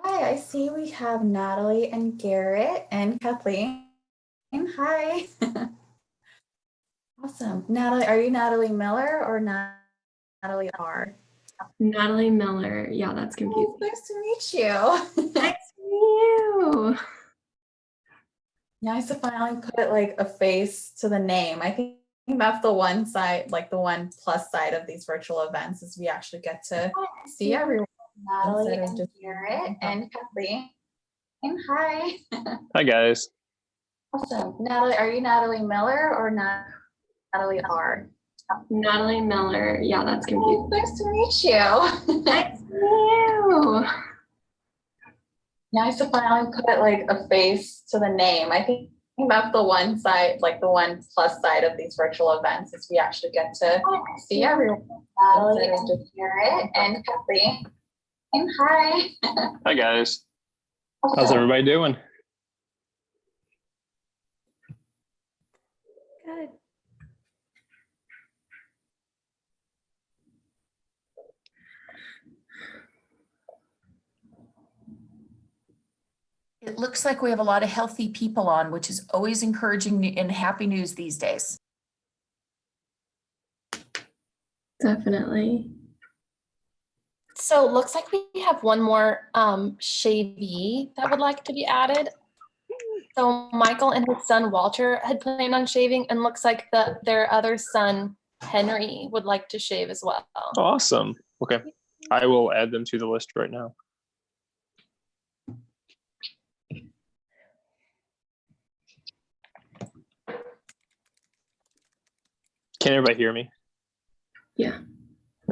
Hi, I see we have Natalie and Garrett and Kathleen. Hi. Awesome. Natalie, are you Natalie Miller or Natalie R? Natalie Miller. Yeah, that's confusing. Oh, nice to meet you. Nice to meet you. Nice to finally put like a face to the name. I think that's the one side, like the one plus side of these virtual events is we actually get to see everyone. Natalie and Garrett and Kathleen. Hi. Hi, guys. Awesome. Natalie, are you Natalie Miller or Natalie R? Natalie Miller. Yeah, that's confusing. Nice to meet you. Nice to meet you. Nice to finally put like a face to the name. I think that's the one side, like the one plus side of these virtual events is we actually get to see everyone. Natalie and Garrett and Kathleen. Hi. Hi, guys. How's everybody doing? Good. It looks like we have a lot of healthy people on, which is always encouraging and happy news these days. Definitely. So it looks like we have one more shavee that would like to be added. So Michael and his son Walter had planned on shaving, and looks like their other son Henry would like to shave as well. Awesome. Okay. I will add them to the list right now. Can everybody hear me? Yeah.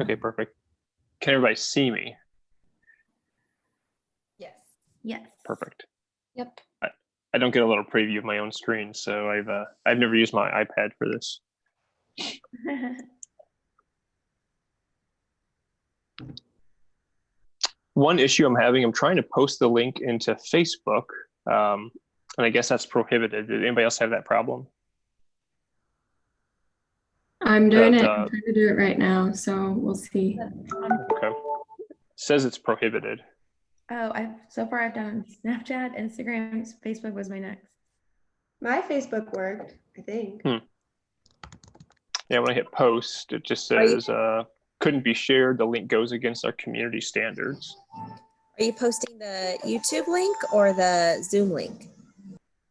Okay, perfect. Can everybody see me? Yes. Yes. Perfect. Yep. I don't get a little preview of my own screen, so I've never used my iPad for this. One issue I'm having, I'm trying to post the link into Facebook, and I guess that's prohibited. Did anybody else have that problem? I'm doing it. I'm trying to do it right now, so we'll see. Okay. It says it's prohibited. Oh, so far I've done Snapchat, Instagram, Facebook was my next. My Facebook worked, I think. Yeah, when I hit post, it just says couldn't be shared. The link goes against our community standards. Are you posting the YouTube link or the Zoom link?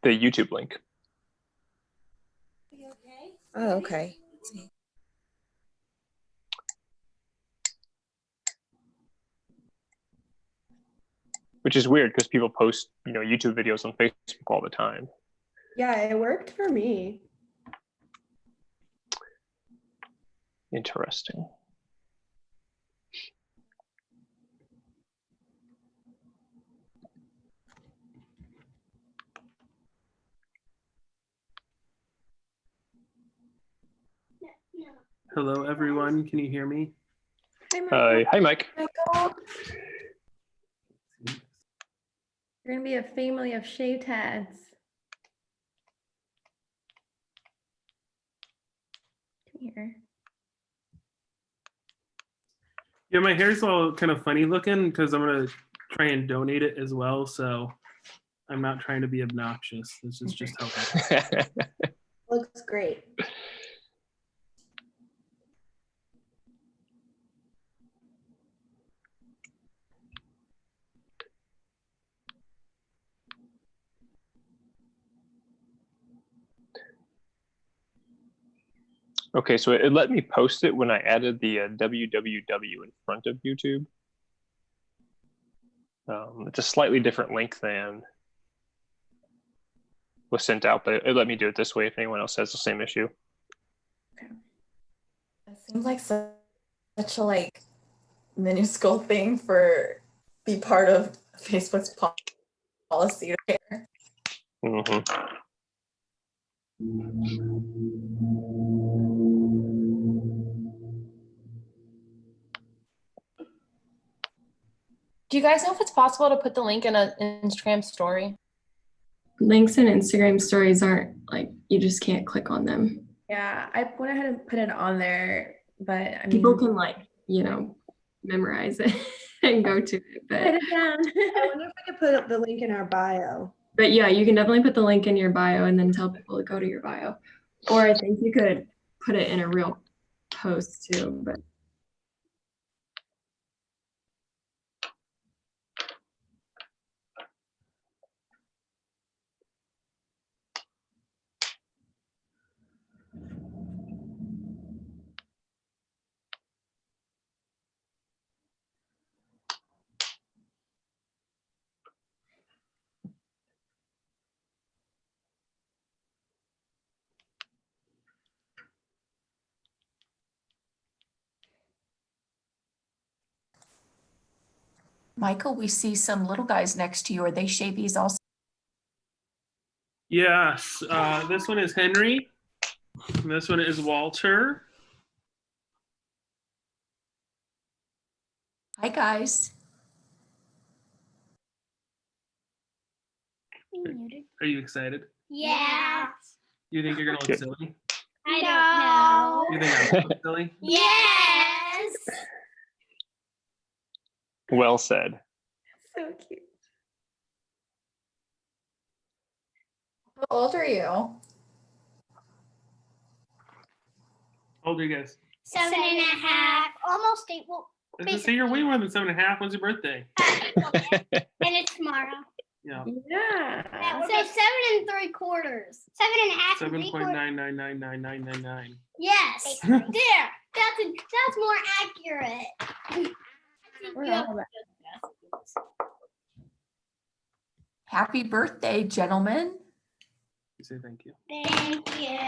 The YouTube link. Are you okay? Oh, okay. Let's see. Which is weird because people post, YouTube videos on Facebook all the time. Yeah, it worked for me. Interesting. Hello, everyone. Can you hear me? Hi, Mike. Michael. You're going to be a family of shaved heads. Come here. Yeah, my hair's all kind of funny looking because I'm going to try and donate it as well. So I'm not trying to be obnoxious. This is just how it Looks great. Okay, so it let me post it when I added the www in front of YouTube. It's a slightly different link than was sent out, but it let me do it this way if anyone else has the same issue. Okay. It seems like such a minuscule thing for be part of Facebook's policy to share. Mm-hmm. Do you guys know if it's possible to put the link in an Instagram story? Links in Instagram stories aren't you just can't click on them. Yeah, I went ahead and put it on there, but I mean, people can memorize it. and go to it. Write it down. I wonder if we could put the link in our bio. But yeah, you can definitely put the link in your bio and then tell people to go to your bio. Or I think you could put it in a real post too. But Michael, we see some little guys next to you. Are they Shavies also? Yes, this one is Henry. And this one is Walter. Hi, guys. Are you excited? Yeah. You think you're gonna look silly? I don't know. You think I look silly? Yes. Well said. So cute. How old are you? How old are you guys? 7.5. Almost 8. Well, I was gonna say you're way more than 7.5. When's your birthday? and it's tomorrow. Yeah. Yeah. So 7 3/4. 7.5. 7.9999999. Yes. There. That's more accurate. We're all about Happy birthday, gentlemen. You say thank you. Thank you.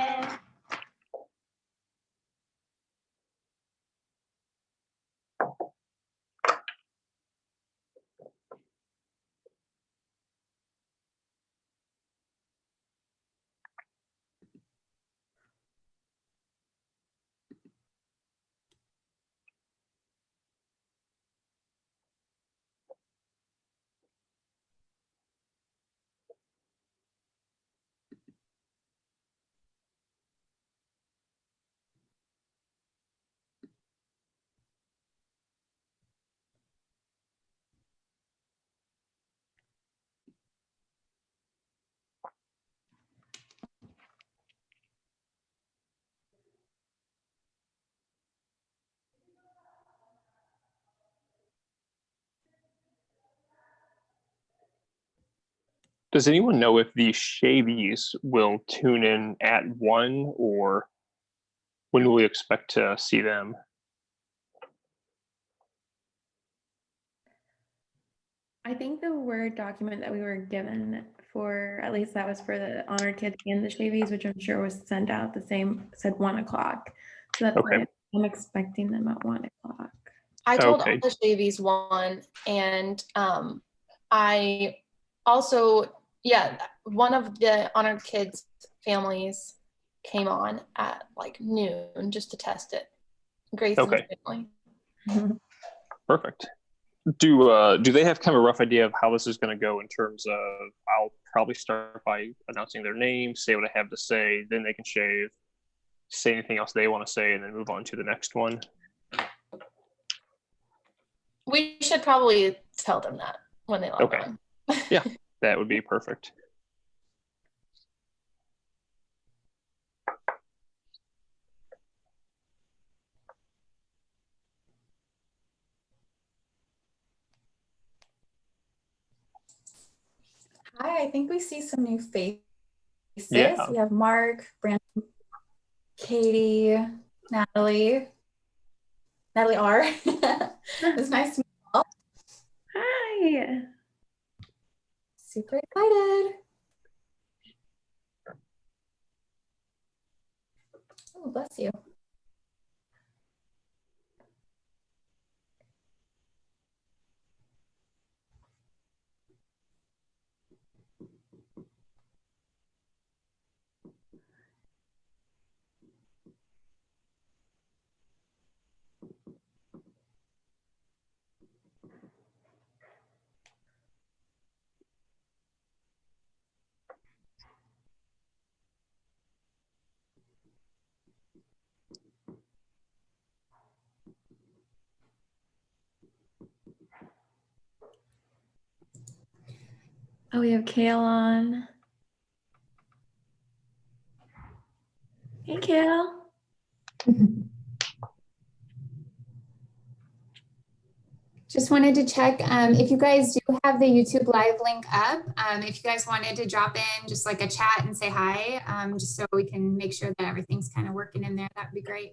Does anyone know if the Shavies will tune in at 1, or when will we expect to see them? I think the Word document that we were given for, at least that was for the honored kids and the Shavies, which I'm sure was sent out the same, said 1 o'clock. So that's Okay. why I'm expecting them at 1 o'clock. I told Okay. all the Shavies 1, and I also, one of the honored kids' families came on at like noon just to test it. Grayson's Okay. family. Perfect. Do they have kind of a rough idea of how this is going to go in terms of, I'll probably start by announcing their name, say what I have to say, then they can shave, say anything else they want to say, and then move on to the next one? We should probably tell them that when they log Okay. on. Yeah, that would be perfect. Hi, I think we see some new faces. Yeah. We have Mark, Brandon, Katie, Natalie R. It's nice to meet you all. Hi. Super excited. Oh, bless you. Oh, we have Kale on. Hey, Kale. Just wanted to check if you guys do have the YouTube live link up. If you guys wanted to drop in just like a chat and say hi, just so we can make sure that everything's kind of working in there, that'd be great.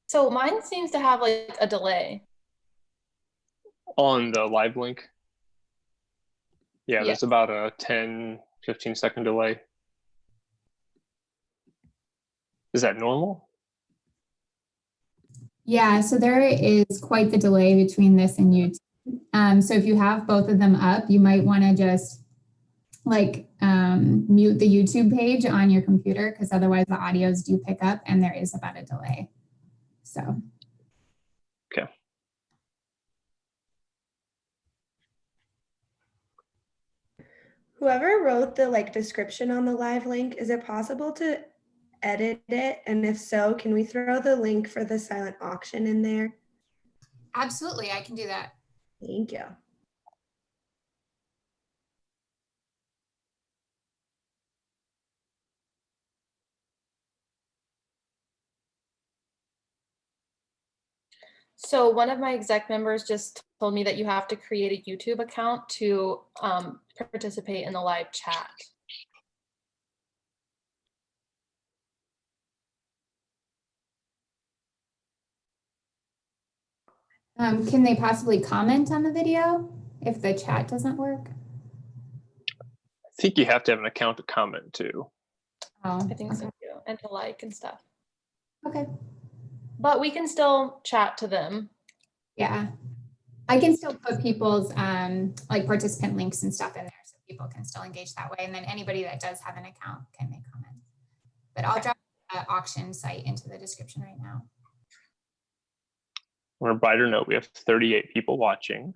So mine seems to have like a delay. On the live link. Yeah, Yeah. there's about a 10, 15-second delay. Is that normal? Yeah, so there is quite the delay between this and YouTube. So if you have both of them up, you might want to just like mute the YouTube page on your computer, because otherwise the audios do pick up and there is about a delay. So. Okay. Whoever wrote the like description on the live link, is it possible to edit it? And if so, can we throw the link for the silent auction in there? Absolutely, I can do that. Thank you. So one of my exec members just told me that you have to create a YouTube account to participate in the live chat. Can they possibly comment on the video if the chat doesn't work? I think you have to have an account to comment to. Oh, I think so too, and to like and stuff. okay. But we can still chat to them. Yeah. I can still put people's like participant links and stuff in there so people can still engage that way. And then anybody that does have an account can make comments. But I'll drop the auction site into the description right now. On a brighter note, we have 38 people watching.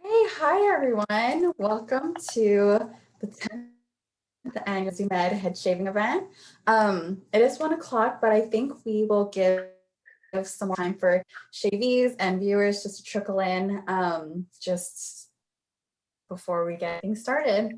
Okay, hi everyone. Welcome to the 10th annual Mizzou Med head shaving event. It is 1 o'clock, but I think we will give some more time for shavies and viewers just to trickle in just before we get things started.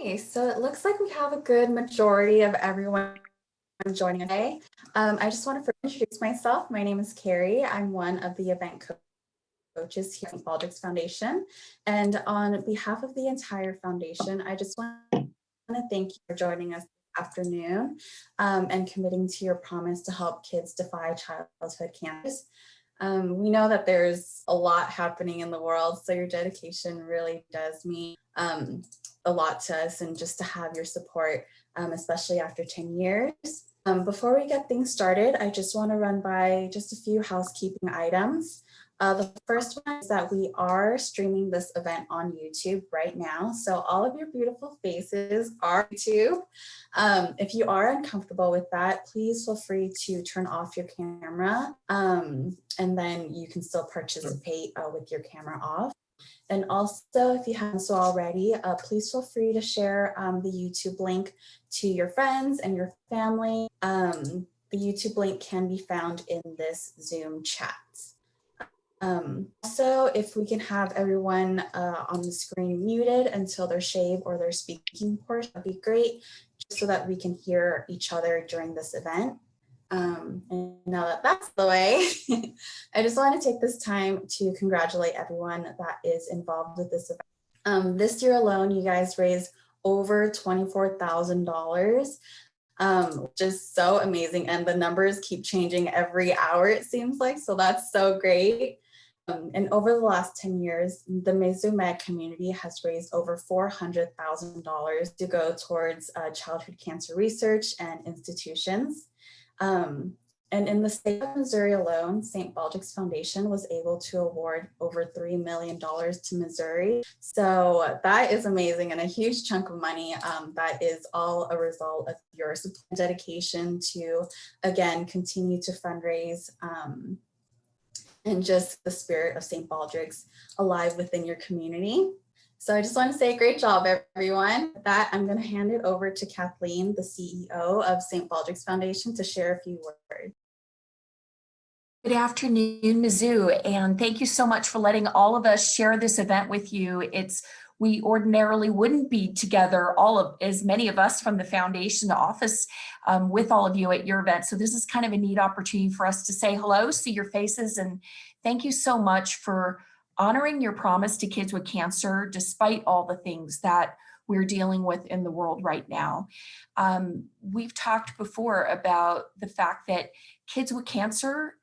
Okay, so it looks like we have a good majority of everyone joining us today. I just want to first introduce myself. My name is Carrie. I'm one of the event coaches here at Baldrick Foundation. And on behalf of the entire foundation, I just want to thank you for joining us this afternoon and committing to your promise to help kids defy childhood cancers. We know that there's a lot happening in the world, so your dedication really does mean a lot to us, and just to have your support, especially after 10 years. Before we get things started, I just want to run by just a few housekeeping items. The first one is that we are streaming this event on YouTube right now. So all of your beautiful faces are YouTube. If you are uncomfortable with that, please feel free to turn off your camera, and then you can still participate with your camera off. And also, if you haven't so already, please feel free to share the YouTube link to your friends and your family. The YouTube link can be found in this Zoom chat. Also, if we can have everyone on the screen muted until their shave or their speaking portion, that'd be great, just so that we can hear each other during this event. And now that that's the way, I just want to take this time to congratulate everyone that is involved with this event. This year alone, you guys raised over $24,000, which is so amazing. And the numbers keep changing every hour, it seems like, so that's so great. And over the last 10 years, the Mizzou Med community has raised over $400,000 to go towards childhood cancer research and institutions. And in the state of Missouri alone, St. Baldrick's Foundation was able to award over $3 million to Missouri. So that is amazing, and a huge chunk of money that is all a result of your support and dedication to, again, continue to fundraise and just the spirit of St. Baldrick's alive within your community. So I just want to say great job, everyone. With that, I'm going to hand it over to Kathleen, the CEO of St. Baldrick's Foundation, to share a few words. Good afternoon, Mizzou, and thank you so much for letting all of us share this event with you. We ordinarily wouldn't be together, as many of us from the foundation office, with all of you at your event. So this is kind of a neat opportunity for us to say hello, see your faces, and thank you so much for honoring your promise to kids with cancer, despite all the things that we're dealing with in the world right now. We've talked before about the fact that kids with cancer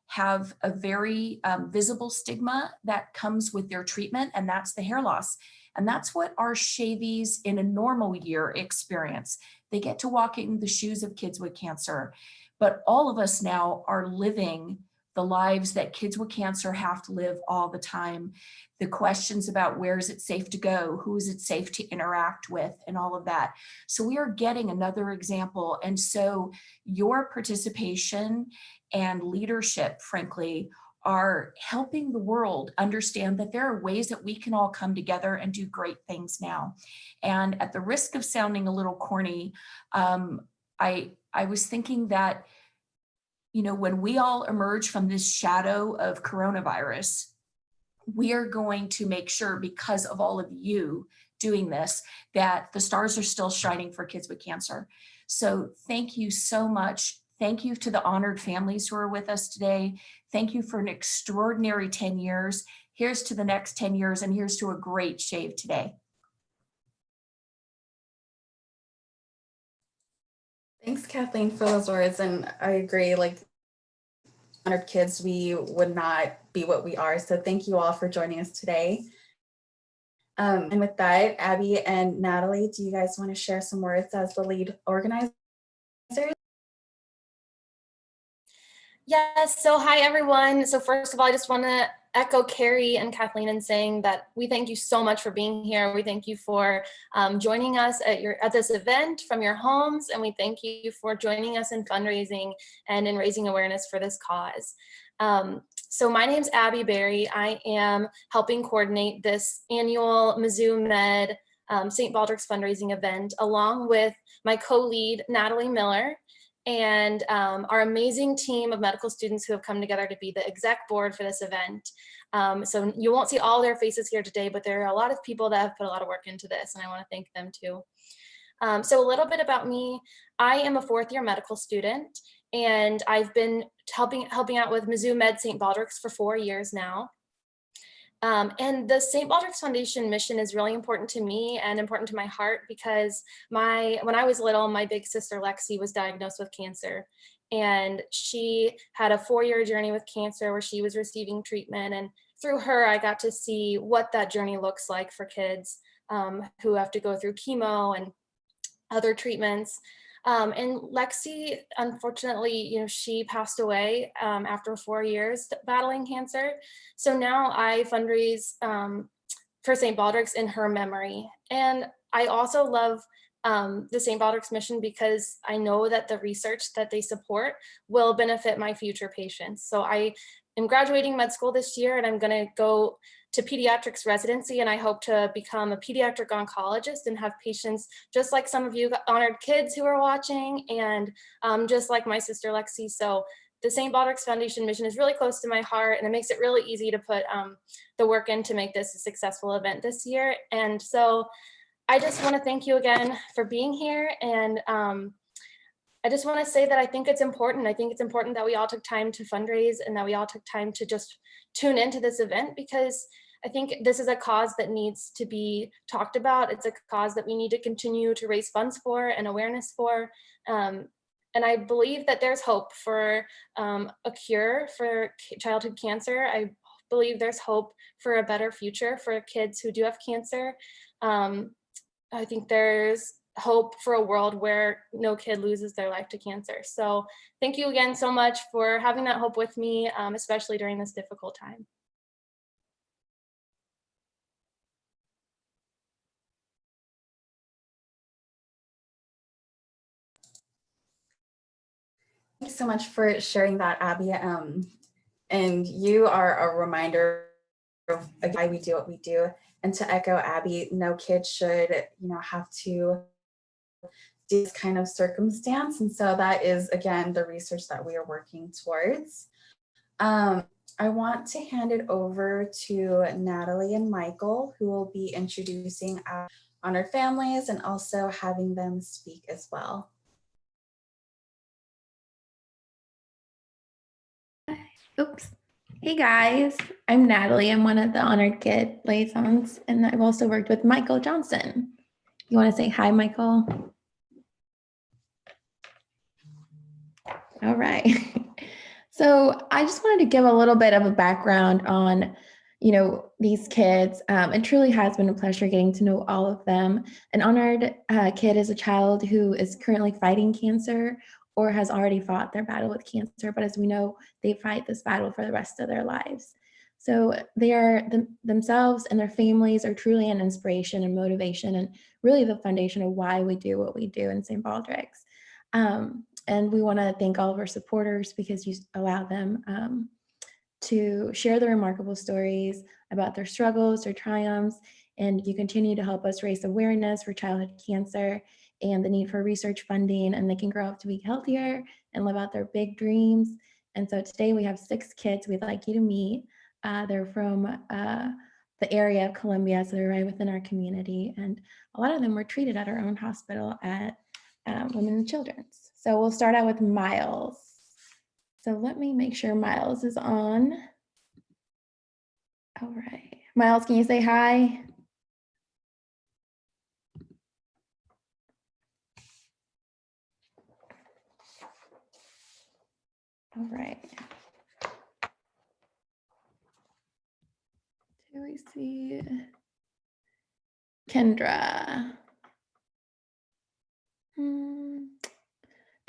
have a very visible stigma that comes with their treatment, and that's the hair loss. And that's what our shavies in a normal year experience. They get to walk in the shoes of kids with cancer, but all of us now are living the lives that kids with cancer have to live all the time. The questions about where is it safe to go, who is it safe to interact with, and all of that. So we are getting another example. And so your participation and leadership, frankly, are helping the world understand that there are ways that we can all come together and do great things now. And at the risk of sounding a little corny, I was thinking that, you know, when we all emerge from this shadow of coronavirus, we are going to make sure, because of all of you doing this, that the stars are still shining for kids with cancer. So thank you so much. Thank you to the honored families who are with us today. Thank you for an extraordinary 10 years. Here's to the next 10 years, and here's to a great shave today. Thanks, Kathleen, for those words. And I agree, like, honored kids, we would not be what we are. So thank you all for joining us today. And with that, Abby and Natalie, do you guys want to share some words as the lead organizers? Yes, so hi everyone. So first of all, I just want to echo Carrie and Kathleen in saying that we thank you so much for being here. We thank you for joining us at this event from your homes, and we thank you for joining us in fundraising and in raising awareness for this cause. So my name's Abby Berry. I am helping coordinate this annual Mizzou Med St. Baldrick's fundraising event, along with my co-lead, Natalie Miller, and our amazing team of medical students who have come together to be the exec board for this event. So you won't see all their faces here today, but there are a lot of people that have put a lot of work into this, and I want to thank them too. So a little bit about me. I am a 4th-year medical student, and I've been helping out with Mizzou Med St. Baldrick's for 4 years now. And the St. Baldrick's Foundation mission is really important to me and important to my heart because when I was little, my big sister Lexi was diagnosed with cancer. And she had a 4-year journey with cancer where she was receiving treatment. And through her, I got to see what that journey looks like for kids who have to go through chemo and other treatments. And Lexi, unfortunately, she passed away after 4 years battling cancer. So now I fundraise for St. Baldrick's in her memory. And I also love the St. Baldrick's mission because I know that the research that they support will benefit my future patients. So I am graduating med school this year, and I'm going to go to pediatrics residency, and I hope to become a pediatric oncologist and have patients just like some of you honored kids who are watching, and just like my sister Lexi. So the St. Baldrick's Foundation mission is really close to my heart, and it makes it really easy to put the work in to make this a successful event this year. And so I just want to thank you again for being here, and I just want to say that I think it's important. I think it's important that we all took time to fundraise and that we all took time to just tune into this event, because I think this is a cause that needs to be talked about. It's a cause that we need to continue to raise funds for and awareness for. And I believe that there's hope for a cure for childhood cancer. I believe there's hope for a better future for kids who do have cancer. I think there's hope for a world where no kid loses their life to cancer. So thank you again so much for having that hope with me, especially during this difficult time. Thanks so much for sharing that, Abby. And you are a reminder of why we do what we do. And to echo Abby, no kid should, have to do this kind of circumstance. And so that is, again, the research that we are working towards. I want to hand it over to Natalie and Michael, who will be introducing our honored families and also having them speak as well. Oops. Hey guys, I'm Natalie. I'm one of the honored kid liaisons, and I've also worked with Michael Johnson. You want to say hi, Michael? All right. So I just wanted to give a little bit of a background on, these kids. It truly has been a pleasure getting to know all of them. An honored kid is a child who is currently fighting cancer or has already fought their battle with cancer, but as we know, they fight this battle for the rest of their lives. So they are themselves and their families are truly an inspiration and motivation, and really the foundation of why we do what we do in St. Baldrick's. And we want to thank all of our supporters because you allow them to share their remarkable stories about their struggles, their triumphs, and you continue to help us raise awareness for childhood cancer and the need for research funding, and they can grow up to be healthier and live out their big dreams. And so today we have 6 kids we'd like you to meet. They're from the area of Columbia, so they're right within our community. And a lot of them were treated at our own hospital at Women and Children's. So we'll start out with Miles. So let me make sure Miles is on. All right. Miles, can you say hi? All right. Do we see Kendra?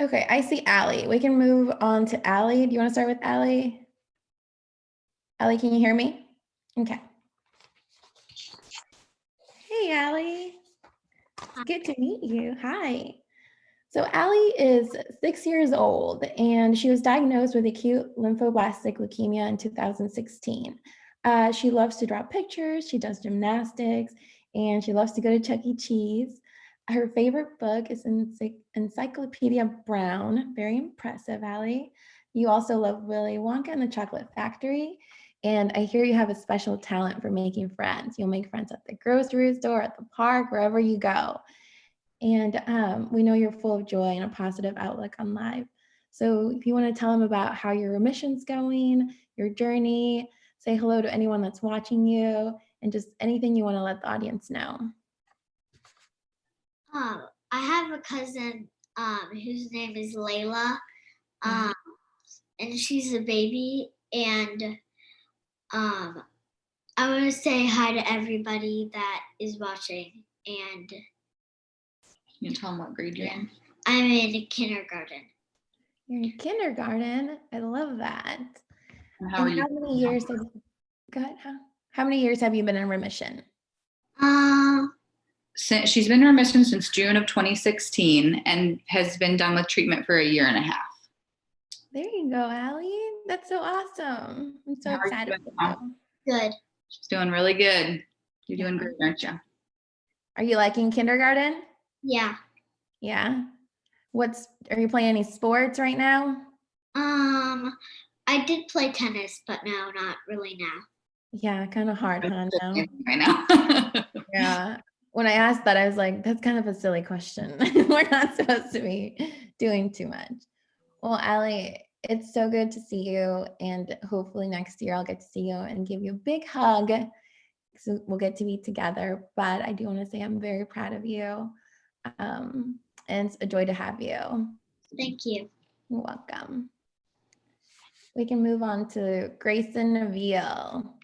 Okay, I see Allie. We can move on to Allie. Do you want to start with Allie? Allie, can you hear me? Okay. Hey, Allie. It's good to meet you. Hi. So Allie is 6 years old, and she was diagnosed with acute lymphoblastic leukemia in 2016. She loves to draw pictures, she does gymnastics, and she loves to go to Chuck E. Cheese. Her favorite book is Encyclopedia Brown. Very impressive, Allie. You also love Willy Wonka and the Chocolate Factory, And I hear you have a special talent for making friends. You'll make friends at the grocery store, at the park, wherever you go. And we know you're full of joy and a positive outlook on life. So if you want to tell them about how your remission's going, your journey, say hello to anyone that's watching you, and just anything you want to let the audience know. I have a cousin whose name is Layla, and she's a baby. And I want to say hi to everybody that is watching. And you can tell them what grade you're in. I'm in kindergarten. You're in kindergarten. I love that. And how are you? How many years have how many years have you been in remission? She's been in remission since June of 2016 and has been done with treatment for 1.5 years. There you go, Allie. That's so awesome. I'm so excited for you. Good. She's doing really good. You're doing great, aren't you? Are you liking kindergarten? Yeah. Yeah. Are you playing any sports right now? I did play tennis, but no, not really now. Yeah, kind of hard, huh? Now? Right now. Yeah. When I asked that, I was like, that's kind of a silly question. We're not supposed to be doing too much. Well, Allie, it's so good to see you. And hopefully next year I'll get to see you and give you a big hug. So we'll get to be together. But I do want to say I'm very proud of you. And it's a joy to have you. Thank you. You're welcome. We can move on to Grayson Neville.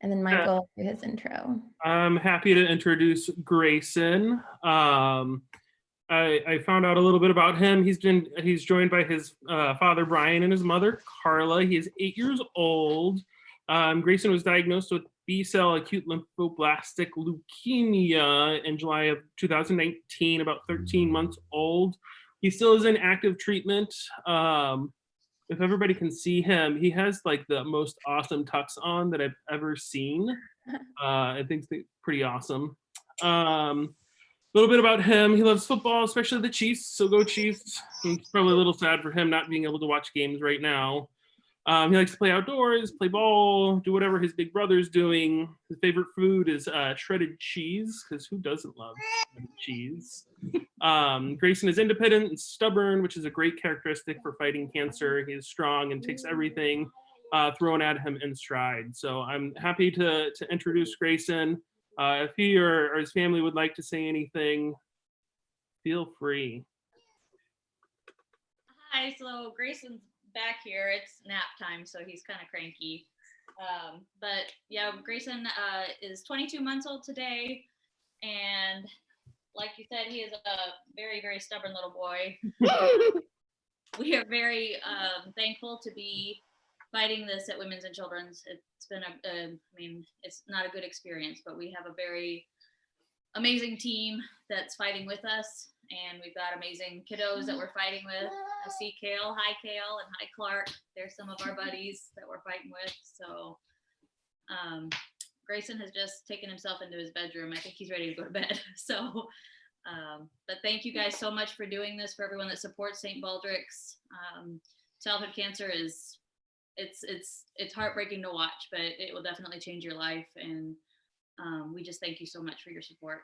And then Michael do his intro. I'm happy to introduce Grayson. I found out a little bit about him. He's joined by his father, Brian, and his mother, Carla. He is 8 years old. Grayson was diagnosed with B-cell acute lymphoblastic leukemia in July of 2019, about 13 months old. He still is in active treatment. If everybody can see him, he has like the most awesome tux on that I've ever seen. I think it's pretty awesome. A little bit about him. He loves football, especially the Chiefs, so go Chiefs. It's probably a little sad for him not being able to watch games right now. He likes to play outdoors, play ball, do whatever his big brother's doing. His favorite food is shredded cheese, because who doesn't love shredded cheese? Grayson is independent and stubborn, which is a great characteristic for fighting cancer. He is strong and takes everything thrown at him in stride. So I'm happy to introduce Grayson. If he or his family would like to say anything, feel free. Hi, so Grayson's back here. It's nap time, so he's kind of cranky. But yeah, Grayson is 22 months old today. And like you said, he is a very, very stubborn little boy. We are very thankful to be fighting this at Women's and Children's. It's been I mean, it's not a good experience, but we have a very amazing team that's fighting with us. And we've got amazing kiddos that we're fighting with. I see Kale. Hi, Kale, and hi, Clark. They're some of our buddies that we're fighting with. So Grayson has just taken himself into his bedroom. I think he's ready to go to bed. So, but thank you guys so much for doing this. For everyone that supports St. Baldrick's. Childhood cancer is, it's heartbreaking to watch, but it will definitely change your life. And we just thank you so much for your support.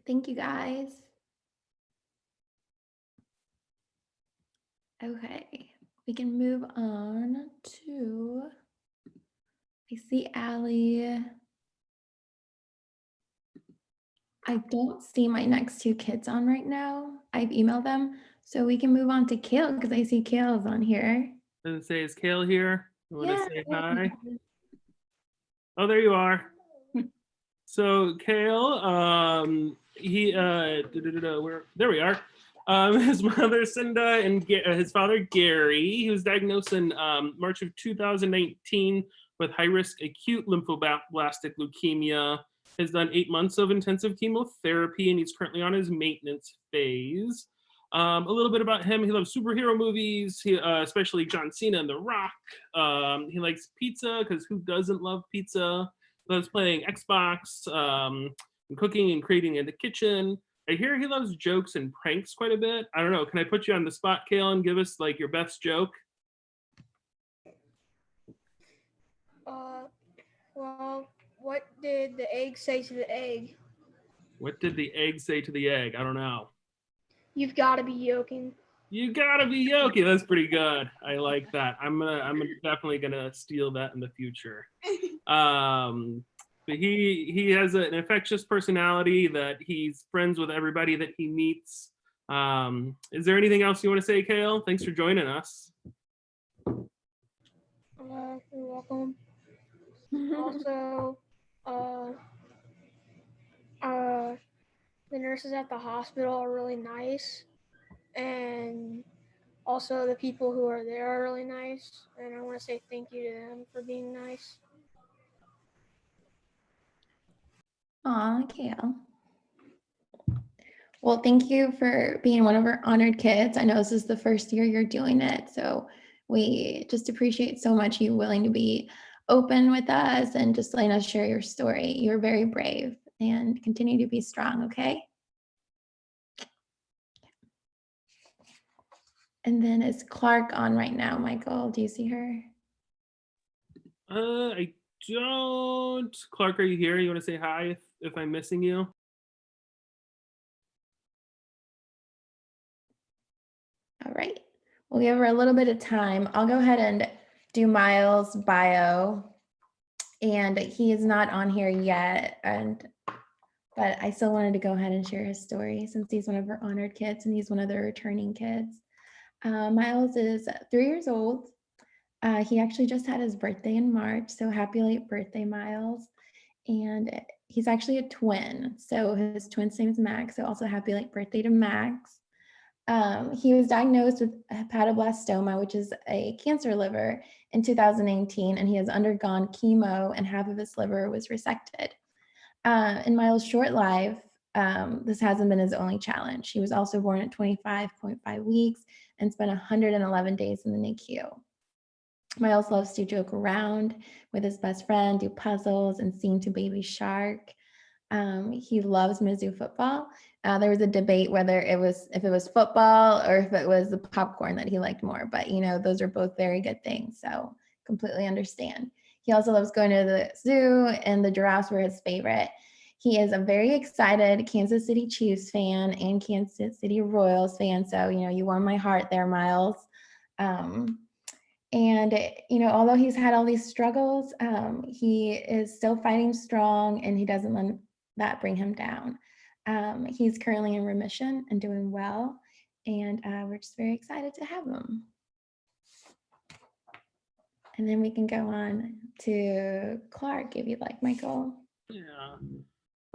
Thank you, guys. Okay, we can move on to, I see Allie. I don't see my next two kids on right now. I've emailed them, so we can move on to Kale because I see Kale's on here. Does it say, is Kale here? You want to say hi? Yeah. Oh, there you are. So Kale, there we are. His mother Cinda and his father Gary. He was diagnosed in March of 2019 with high-risk acute lymphoblastic leukemia. Has done 8 months of intensive chemotherapy, and he's currently on his maintenance phase. A little bit about him: he loves superhero movies, especially John Cena and The Rock. He likes pizza, because who doesn't love pizza? Loves playing Xbox, cooking and creating in the kitchen. I hear he loves jokes and pranks quite a bit. I don't know. Can I put you on the spot, Kale, and give us like your best joke? Well, what did the egg say to the egg? What did the egg say to the egg? I don't know. You've got to be yoking. You gotta be yoki. That's pretty good. I like that. I'm definitely gonna steal that in the future. But he has an infectious personality that he's friends with everybody that he meets. Is there anything else you want to say, Kale? Thanks for joining us. You're welcome. Also, the nurses at the hospital are really nice, and also the people who are there are really nice, and I want to say thank you to them for being nice. Aw, Kale. Well, thank you for being one of our honored kids. I know this is the first year you're doing it, so we just appreciate so much you willing to be open with us and just letting us share your story. You're very brave and continue to be strong, okay? And then is Clark on right now, Michael? Do you see her? I don't. Clark, are you here? You want to say hi if I'm missing you? All right. We'll give her a little bit of time. I'll go ahead and do Miles' bio. And he is not on here yet. But I still wanted to go ahead and share his story since he's one of our honored kids and he's one of the returning kids. Miles is 3 years old. He actually just had his birthday in March. So happy late birthday, Miles. And he's actually a twin. So his twin's name is Max. So also happy late birthday to Max. He was diagnosed with hepatoblastoma, which is a cancer liver, in 2018, and he has undergone chemo and half of his liver was resected. In Miles' short life, this hasn't been his only challenge. He was also born at 25.5 weeks and spent 111 days in the NICU. Miles loves to joke around with his best friend, do puzzles, and sing to Baby Shark. He loves Mizzou football. There was a debate whether if it was football or if it was the popcorn that he liked more, but those are both very good things. So completely understand. He also loves going to the zoo, and the giraffes were his favorite. He is a very excited Kansas City Chiefs fan and Kansas City Royals fan. So, you won my heart there, Miles. And, although he's had all these struggles, he is still fighting strong and he doesn't let that bring him down. He's currently in remission and doing well. And we're just very excited to have him. And then we can go on to Clark if you'd like, Michael. Yeah.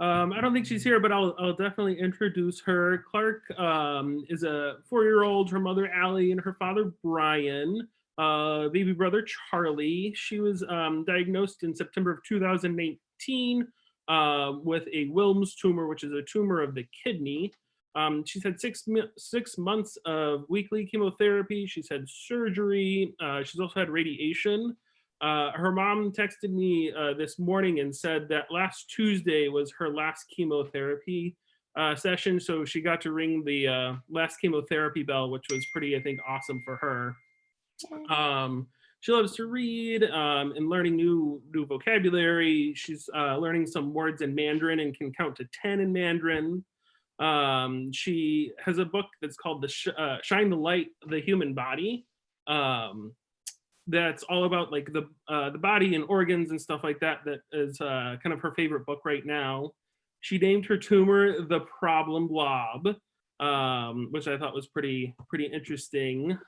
I don't think she's here, but I'll definitely introduce her. Clark is a 4-year-old, her mother, Allie, and her father, Brian. Baby brother, Charlie. She was diagnosed in September of 2018 with a Wilms tumor, which is a tumor of the kidney. She's had 6 months of weekly chemotherapy. She's had surgery. She's also had radiation. Her mom texted me this morning and said that last Tuesday was her last chemotherapy session. So she got to ring the last chemotherapy bell, which was pretty, I think, awesome for her. She loves to read and learning new vocabulary. She's learning some words in Mandarin and can count to 10 in Mandarin. She has a book that's called Shine the Light, the Human Body. That's all about like the body and organs and stuff like that. That is kind of her favorite book right now. She named her tumor the Problem Blob, which I thought was pretty interesting.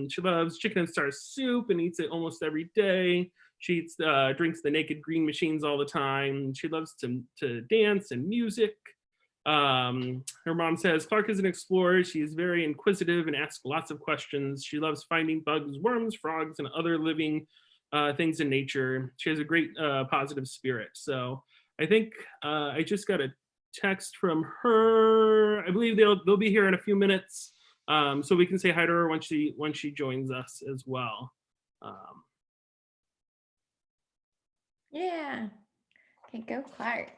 She loves chicken and star soup and eats it almost every day. She drinks the Naked Green machines all the time. She loves to dance and music. Her mom says Clark is an explorer. She is very inquisitive and asks lots of questions. She loves finding bugs, worms, frogs, and other living things in nature. She has a great positive spirit. So I think I just got a text from her. I believe they'll be here in a few minutes, so we can say hi to her when she joins us as well. Yeah. Okay, go Clark.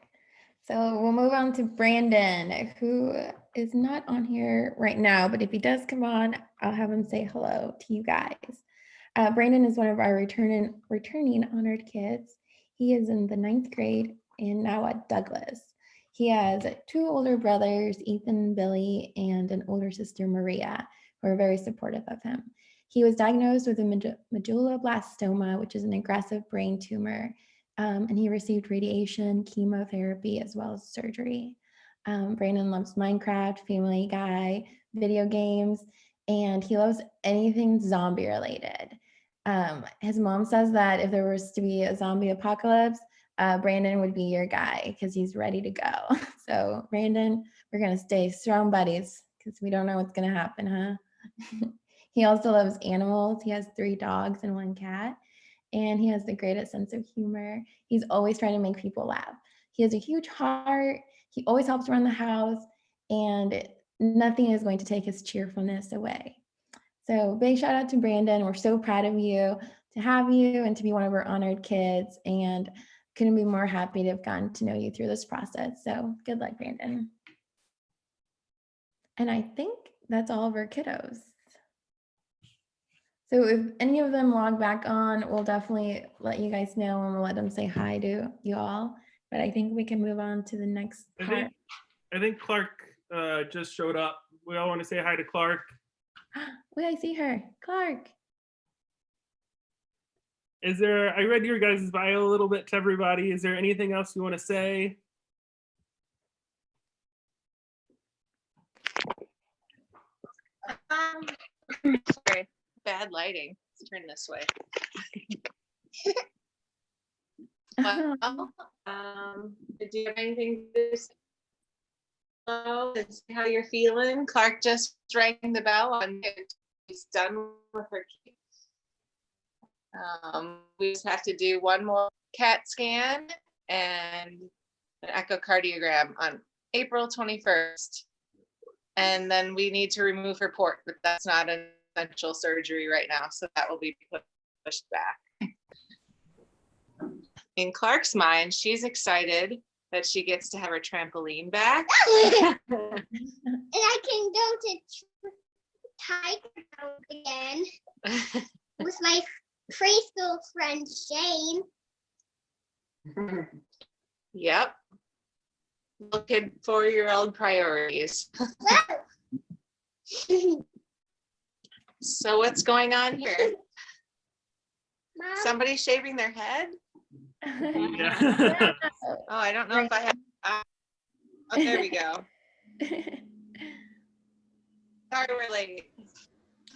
So we'll move on to Brandon, who is not on here right now, but if he does come on, I'll have him say hello to you guys. Brandon is one of our returning honored kids. He is in the 9th grade and now at Douglas. He has 2 older brothers, Ethan and Billy, and an older sister, Maria, who are very supportive of him. He was diagnosed with a medulloblastoma, which is an aggressive brain tumor, and he received radiation, chemotherapy, as well as surgery. Brandon loves Minecraft, Family Guy, video games, and he loves anything zombie related. His mom says that if there was to be a zombie apocalypse, Brandon would be your guy because he's ready to go. So Brandon, we're gonna stay strong buddies because we don't know what's gonna happen, huh? He also loves animals. He has 3 dogs and 1 cat, and he has the greatest sense of humor. He's always trying to make people laugh. He has a huge heart. He always helps around the house, and nothing is going to take his cheerfulness away. So big shout out to Brandon. We're so proud of you to have you and to be one of our honored kids, and couldn't be more happy to have gotten to know you through this process. So good luck, Brandon. And I think that's all of our kiddos. So if any of them log back on, we'll definitely let you guys know and we'll let them say hi to you all. But I think we can move on to the next part. I think Clark just showed up. We all want to say hi to Clark. Wait, I see her. Clark. I read your guys' bio a little bit to everybody. Is there anything else you want to say? Sorry, bad lighting. Let's turn this way. Well, do you have anything to say? Hello, and see how you're feeling? Clark just rang the bell on she's done with her case. We just have to do one more CAT scan and an echocardiogram on April 21st. And then we need to remove her port, but that's not an essential surgery right now, so that will be pushed back. In Clark's mind, she's excited that she gets to have her trampoline back. And I can go to Tiger Town again with my preschool friend Shane. Yep. Looking 4-year-old priorities. So what's going on here? Mom? Somebody shaving their head? Yeah. Oh, I don't know if I have. Oh, there we go. Sorry we're late.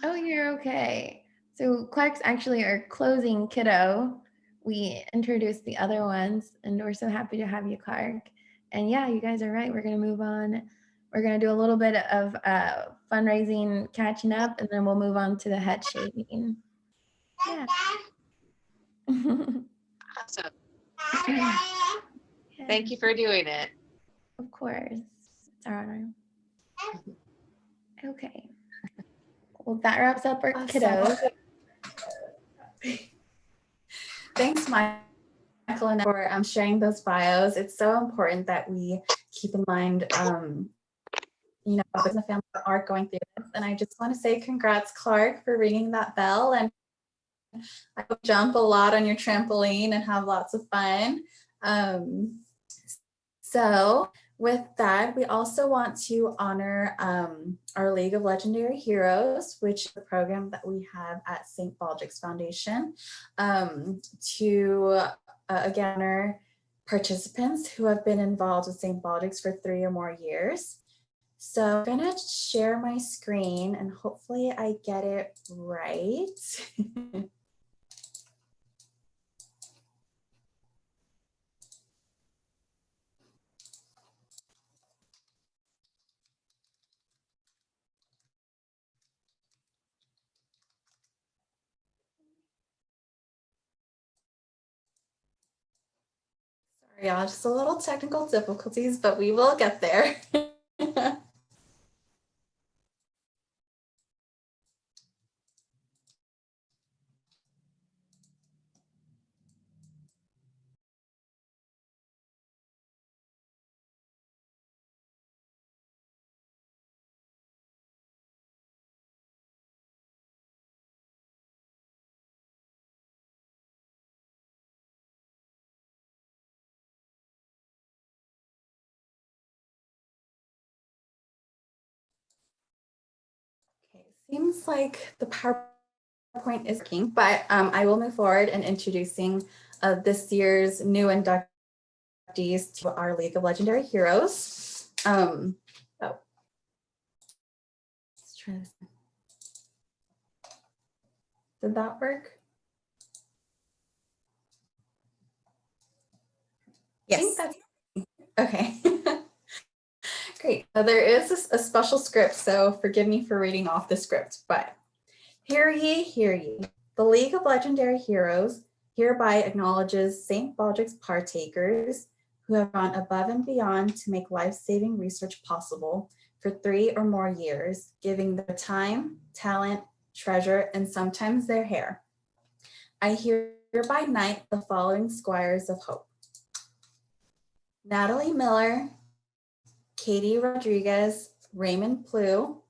Oh, you're okay. So Clark's actually our closing kiddo. We introduced the other ones, and we're so happy to have you, Clark. And yeah, you guys are right. We're going to move on. We're going to do a little bit of fundraising, catching up, and then we'll move on to the head shaving. Yeah. Awesome. Thank you for doing it. Of course. It's our honor. Okay. Well, that wraps up our kiddos. Thanks, Michael and for sharing those bios. It's so important that we keep in mind, others in the family are going through this. And I just want to say congrats, Clark, for ringing that bell. And I hope you jump a lot on your trampoline and have lots of fun. So with that, we also want to honor our League of Legendary Heroes, which is a program that we have at St. Baldrick's Foundation, to again honor participants who have been involved with St. Baldrick's for 3 or more years. So I'm gonna share my screen and hopefully I get it right. Sorry, y'all, just a little technical difficulties, but we will get there. Seems like the PowerPoint is working, but I will move forward in introducing this year's new inductees to our League of Legendary Heroes. Let's try this. Did that work? Yes. Okay. Great. So there is a special script, so forgive me for reading off the script, but hear ye, hear ye. The League of Legendary Heroes hereby acknowledges St. Baldrick's partakers who have gone above and beyond to make life-saving research possible for 3 or more years, giving their time, talent, treasure, and sometimes their hair. I hereby knight the following squires of hope: Natalie Miller, Katie Rodriguez, Raymond Plew,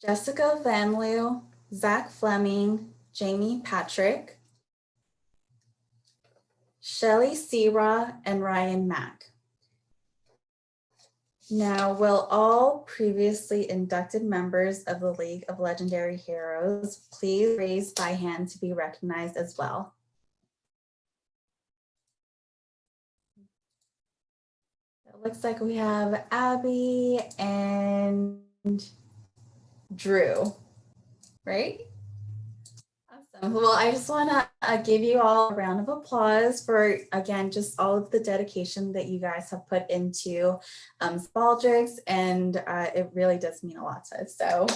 Jessica Van Loo, Zach Fleming, Jamie Patrick, Shelly Sierra, and Ryan Mack. Now, will all previously inducted members of the League of Legendary Heroes please raise by hand to be recognized as well? It looks like we have Abby and Drew, right? Awesome. Well, I just want to give you all a round of applause for, again, just all of the dedication that you guys have put into Baldrick's, and it really does mean a lot to us. So.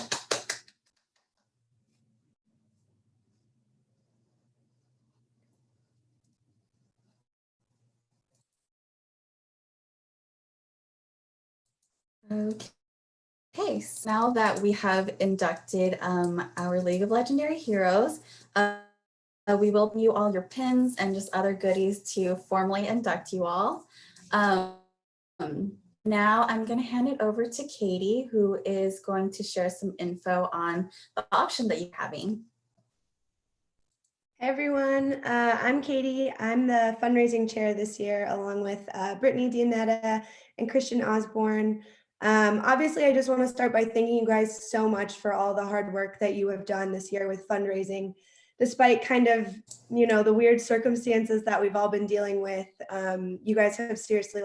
Okay, so now that we have inducted our League of Legendary Heroes, we will give you all your pins and just other goodies to formally induct you all. Now I'm going to hand it over to Katie, who is going to share some info on the auction that you're having. Hey everyone, I'm Katie. I'm the fundraising chair this year, along with Brittany Dionetta and Christian Osborne. Obviously, I just want to start by thanking you guys so much for all the hard work that you have done this year with fundraising, despite kind of, the weird circumstances that we've all been dealing with. You guys have seriously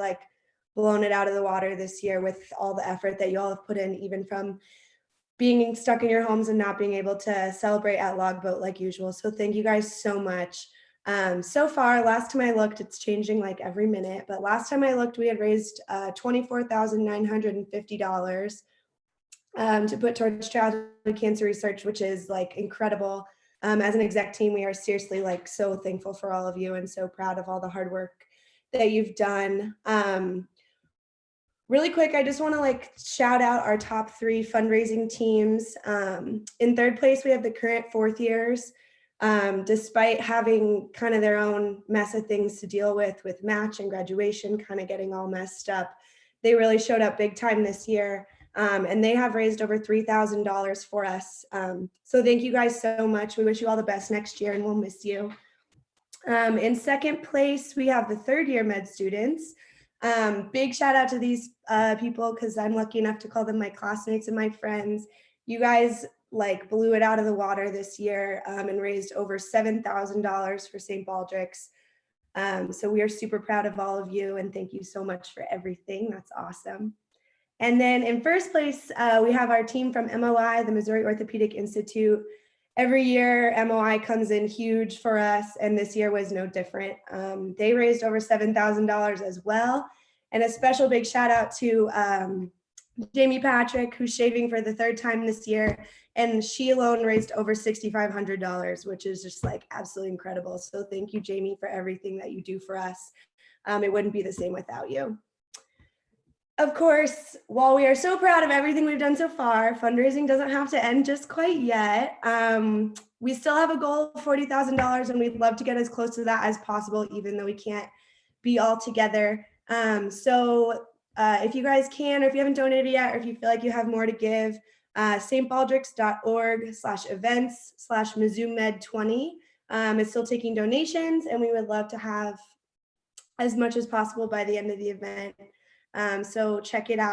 blown it out of the water this year with all the effort that you all have put in, even from being stuck in your homes and not being able to celebrate at Logboat like usual. So thank you guys so much. So far, last time I looked, it's changing every minute, but last time I looked, we had raised $24,950 to put towards childhood cancer research, which is incredible. As an exec team, we are seriously so thankful for all of you and so proud of all the hard work that you've done. Really quick, I just want to shout out our top 3 fundraising teams. In third place, we have the current 4th years. Despite having kind of their own mess of things to deal with match and graduation kind of getting all messed up, they really showed up big time this year. And they have raised over $3,000 for us. So thank you guys so much. We wish you all the best next year and we'll miss you. In second place, we have the 3rd year med students. Big shout out to these people because I'm lucky enough to call them my classmates and my friends. You guys blew it out of the water this year and raised over $7,000 for St. Baldrick's. So we are super proud of all of you and thank you so much for everything. That's awesome. And then in first place, we have our team from MOI, the Missouri Orthopedic Institute. Every year, MOI comes in huge for us, and this year was no different. They raised over $7,000 as well. And a special big shout out to Jamie Patrick, who's shaving for the 3rd time this year, and she alone raised over $6,500, which is just absolutely incredible. So thank you, Jamie, for everything that you do for us. It wouldn't be the same without you. Of course, while we are so proud of everything we've done so far, fundraising doesn't have to end just quite yet. We still have a goal of $40,000 and we'd love to get as close to that as possible, even though we can't be all together. So if you guys can, or if you haven't donated yet, or if you feel like you have more to give, stbaldricks.org/events/Mizzou Med 20 is still taking donations, and we would love to have as much as possible by the end of the event. So check it out.